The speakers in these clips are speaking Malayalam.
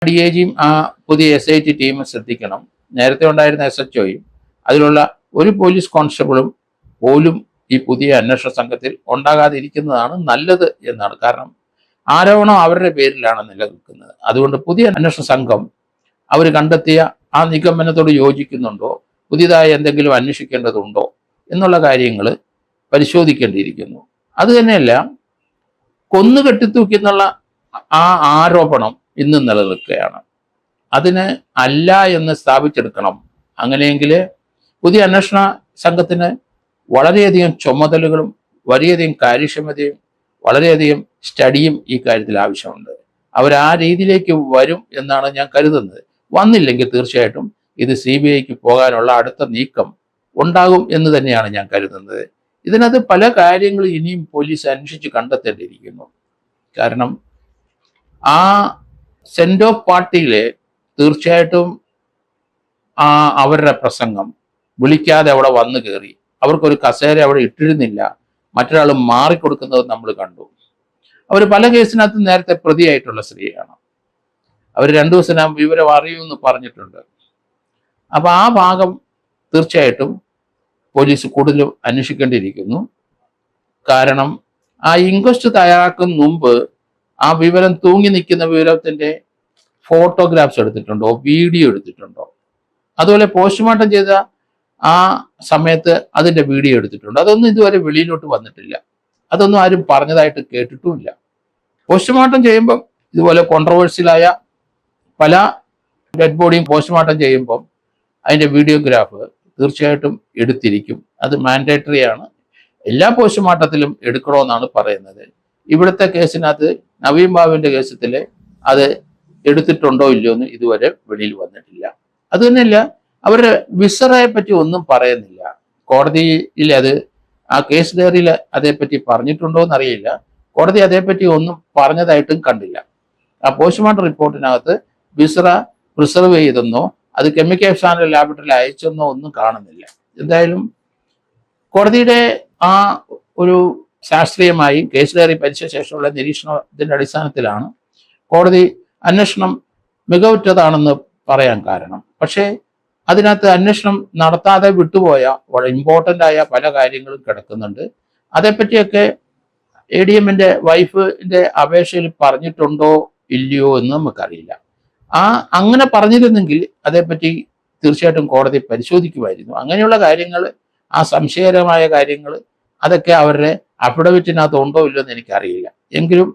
DIGയും ആ പുതിയ SIT ടീമും ശ്രദ്ധിക്കണം. നേരത്തെ ഉണ്ടായിരുന്ന SHOയും അതിലുള്ള ഒരു പോലീസ് കോൺസ്റ്റബിളും പോലും ഈ പുതിയ അന്വേഷണ സംഘത്തിൽ ഉണ്ടാകാതിരിക്കുന്നതാണ് നല്ലത് എന്നാണ്. കാരണം ആരോപണം അവരുടെ പേരിലാണ് നിലനിൽക്കുന്നത്. അതുകൊണ്ട് പുതിയ അന്വേഷണ സംഘം അവർ കണ്ടെത്തിയ ആ നിഗമനത്തോട് യോജിക്കുന്നുണ്ടോ, പുതിയതായി എന്തെങ്കിലും അന്വേഷിക്കേണ്ടതുണ്ടോ എന്നുള്ള കാര്യങ്ങൾ പരിശോധിക്കേണ്ടിയിരിക്കുന്നു. അത് തന്നെയല്ല, കൊന്നു കെട്ടിത്തൂക്കിന്നുള്ള ആ ആരോപണം ഇന്നും നിലനിൽക്കുകയാണ്. അതിന് അല്ല എന്ന് സ്ഥാപിച്ചെടുക്കണം. അങ്ങനെയെങ്കിൽ പുതിയ അന്വേഷണ സംഘത്തിന് വളരെയധികം ചുമതലകളും വളരെയധികം കാര്യക്ഷമതയും വളരെയധികം സ്റ്റഡിയും ഈ കാര്യത്തിൽ ആവശ്യമുണ്ട്. അവർ ആ രീതിയിലേക്ക് വരും എന്നാണ് ഞാൻ കരുതുന്നത്. വന്നില്ലെങ്കിൽ തീർച്ചയായിട്ടും ഇത് CBIക്ക് പോകാനുള്ള അടുത്ത നീക്കം ഉണ്ടാകും എന്ന് തന്നെയാണ് ഞാൻ കരുതുന്നത്. ഇതിനകത്ത് പല കാര്യങ്ങളും ഇനിയും പോലീസ് അന്വേഷിച്ച് കണ്ടെത്തേണ്ടിയിരിക്കുന്നു. കാരണം ആ സെൻഡ് ഓഫ് പാർട്ടിയിലെ തീർച്ചയായിട്ടും അവരുടെ പ്രസംഗം വിളിക്കാതെ അവിടെ വന്നു കയറി, അവർക്കൊരു കസേര അവിടെ ഇട്ടിരുന്നില്ല, മറ്റൊരാൾ മാറിക്കൊടുക്കുന്നത് നമ്മൾ കണ്ടു. അവർ പല കേസിനകത്ത് നേരത്തെ പ്രതിയായിട്ടുള്ള സ്ത്രീയാണ്. അവർ 2 ദിവസം വിവരം അറിയുമെന്ന് പറഞ്ഞിട്ടുണ്ട്. അപ്പൊ ആ ഭാഗം തീർച്ചയായിട്ടും പോലീസ് കൂടുതലും അന്വേഷിക്കേണ്ടിയിരിക്കുന്നു. കാരണം ആ ഇൻക്വസ്റ്റ് തയ്യാറാക്കുന്ന മുമ്പ് ആ വിവരം തൂങ്ങി നിൽക്കുന്ന വിവരത്തിന്റെ ഫോട്ടോഗ്രാഫ്സ് എടുത്തിട്ടുണ്ടോ, വീഡിയോ എടുത്തിട്ടുണ്ടോ, അതുപോലെ പോസ്റ്റ്മോർട്ടം ചെയ്ത ആ സമയത്ത് അതിന്റെ വീഡിയോ എടുത്തിട്ടുണ്ടോ, അതൊന്നും ഇതുവരെ വെളിയിലോട്ട് വന്നിട്ടില്ല. അതൊന്നും ആരും പറഞ്ഞതായിട്ട് കേട്ടിട്ടുമില്ല. പോസ്റ്റ്മോർട്ടം ചെയ്യുമ്പം ഇതുപോലെ കോൺട്രവേഴ്സ്യലായ പല ഡെഡ് ബോഡിയും പോസ്റ്റ്മോർട്ടം ചെയ്യുമ്പം അതിന്റെ വീഡിയോഗ്രാഫ് തീർച്ചയായിട്ടും എടുത്തിരിക്കും. അത് മാൻഡേറ്ററി ആണ്. എല്ലാ പോസ്റ്റ്മോർട്ടത്തിലും എടുക്കണമെന്നാണ് പറയുന്നത്. ഇവിടുത്തെ കേസിനകത്ത് നവീൻ ബാബുവിന്റെ കേസത്തിൽ അത് എടുത്തിട്ടുണ്ടോ ഇല്ലയോ എന്ന് ഇതുവരെ വെളിയിൽ വന്നിട്ടില്ല. അത് തന്നെയല്ല, അവരുടെ വിസറയെ പറ്റി ഒന്നും പറയുന്നില്ല. കോടതിയിൽ അത് ആ കേസ് ഡയറിയിൽ അതേപ്പറ്റി പറഞ്ഞിട്ടുണ്ടോ എന്നറിയില്ല. കോടതി അതേപ്പറ്റി ഒന്നും പറഞ്ഞതായിട്ടും കണ്ടില്ല. ആ പോസ്റ്റ്മോർട്ടം റിപ്പോർട്ടിനകത്ത് വിസറ പ്രിസർവ് ചെയ്തെന്നോ അത് കെമിക്കൽ സാധന ലാബറട്ടറിയിൽ അയച്ചെന്നോ ഒന്നും കാണുന്നില്ല. എന്തായാലും കോടതിയുടെ ആ ഒരു ശാസ്ത്രീയമായി കേസ് ഡയറി പരിശോധിച്ച ശേഷമുള്ള നിരീക്ഷണത്തിന്റെ അടിസ്ഥാനത്തിലാണ് കോടതി അന്വേഷണം മികവുറ്റതാണെന്ന് പറയാൻ കാരണം. പക്ഷേ അതിനകത്ത് അന്വേഷണം നടത്താതെ വിട്ടുപോയ വളരെ ഇമ്പോർട്ടൻ്റ് ആയ പല കാര്യങ്ങളും കിടക്കുന്നുണ്ട്. അതേപ്പറ്റിയൊക്കെ ADMന്റെ വൈഫിന്റെ അപേക്ഷയിൽ പറഞ്ഞിട്ടുണ്ടോ ഇല്ലയോ എന്ന് നമുക്കറിയില്ല. അങ്ങനെ പറഞ്ഞിരുന്നെങ്കിൽ അതേപ്പറ്റി തീർച്ചയായിട്ടും കോടതി പരിശോധിക്കുമായിരുന്നു. അങ്ങനെയുള്ള കാര്യങ്ങൾ, ആ സംശയകരമായ കാര്യങ്ങൾ, അതൊക്കെ അവരുടെ അഫിഡവിറ്റിനകത്ത് ഉണ്ടോ ഇല്ലയോ എന്ന് എനിക്കറിയില്ല. എങ്കിലും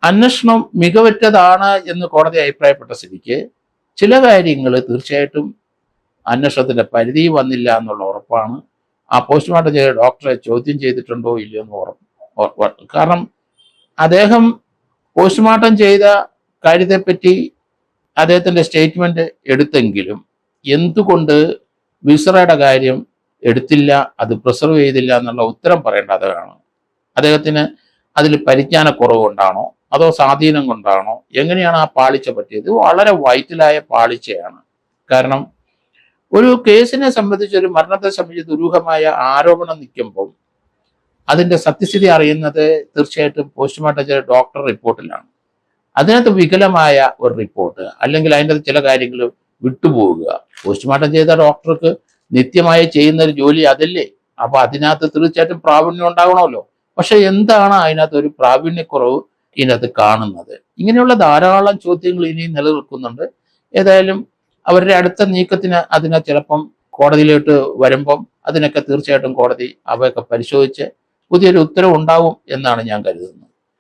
അന്വേഷണം മികവുറ്റതാണ് എന്ന് കോടതി അഭിപ്രായപ്പെട്ട സ്ഥിതിക്ക് ചില കാര്യങ്ങൾ തീർച്ചയായിട്ടും അന്വേഷണത്തിന്റെ പരിധി വന്നില്ല എന്നുള്ള ഉറപ്പാണ്. ആ പോസ്റ്റ്മോർട്ടം ചെയ്ത ഡോക്ടറെ ചോദ്യം ചെയ്തിട്ടുണ്ടോ ഇല്ലയോ എന്ന് ഉറപ്പ്. കാരണം അദ്ദേഹം പോസ്റ്റ്മോർട്ടം ചെയ്ത കാര്യത്തെപ്പറ്റി അദ്ദേഹത്തിന്റെ സ്റ്റേറ്റ്മെന്റ് എടുത്തെങ്കിലും എന്തുകൊണ്ട് വിസറയുടെ കാര്യം എടുത്തില്ല, അത് പ്രിസർവ് ചെയ്തില്ല എന്നുള്ള ഉത്തരം പറയേണ്ടതാണ്. അദ്ദേഹത്തിന് അതിൽ പരിജ്ഞാനക്കുറവ് കൊണ്ടാണോ അതോ സ്വാധീനം കൊണ്ടാണോ, എങ്ങനെയാണ് ആ പാളിച്ച പറ്റിയത്? വളരെ വൈറ്റലായ പാളിച്ചയാണ്. കാരണം ഒരു കേസിനെ സംബന്ധിച്ച്, ഒരു മരണത്തെ സംബന്ധിച്ച് ദുരൂഹമായ ആരോപണം നിൽക്കുമ്പോൾ അതിന്റെ സത്യസ്ഥിതി അറിയുന്നത് തീർച്ചയായിട്ടും പോസ്റ്റ്മോർട്ടം ചെയ്ത ഡോക്ടർ റിപ്പോർട്ടിലാണ്. അതിനകത്ത് വികലമായ ഒരു റിപ്പോർട്ട് അല്ലെങ്കിൽ അതിൻ്റെ ചില കാര്യങ്ങൾ വിട്ടുപോവുക, പോസ്റ്റ്മോർട്ടം ചെയ്ത ഡോക്ടർക്ക് നിത്യമായി ചെയ്യുന്ന ഒരു ജോലി അതല്ലേ. അപ്പൊ അതിനകത്ത് തീർച്ചയായിട്ടും പ്രാവീണ്യം ഉണ്ടാകണമല്ലോ. പക്ഷെ എന്താണ് അതിനകത്ത് ഒരു പ്രാവീണ്യക്കുറവ് ഇതിനകത്ത് കാണുന്നത്? ഇങ്ങനെയുള്ള ധാരാളം ചോദ്യങ്ങൾ ഇനിയും നിലനിൽക്കുന്നുണ്ട്. ഏതായാലും അവരുടെ അടുത്ത നീക്കത്തിന് അതിനെ ചിലപ്പം കോടതിയിലോട്ട് വരുമ്പം അതിനൊക്കെ തീർച്ചയായിട്ടും കോടതി അവയൊക്കെ പരിശോധിച്ച് പുതിയൊരു ഉത്തരവ് ഉണ്ടാവും എന്നാണ് ഞാൻ കരുതുന്നത്.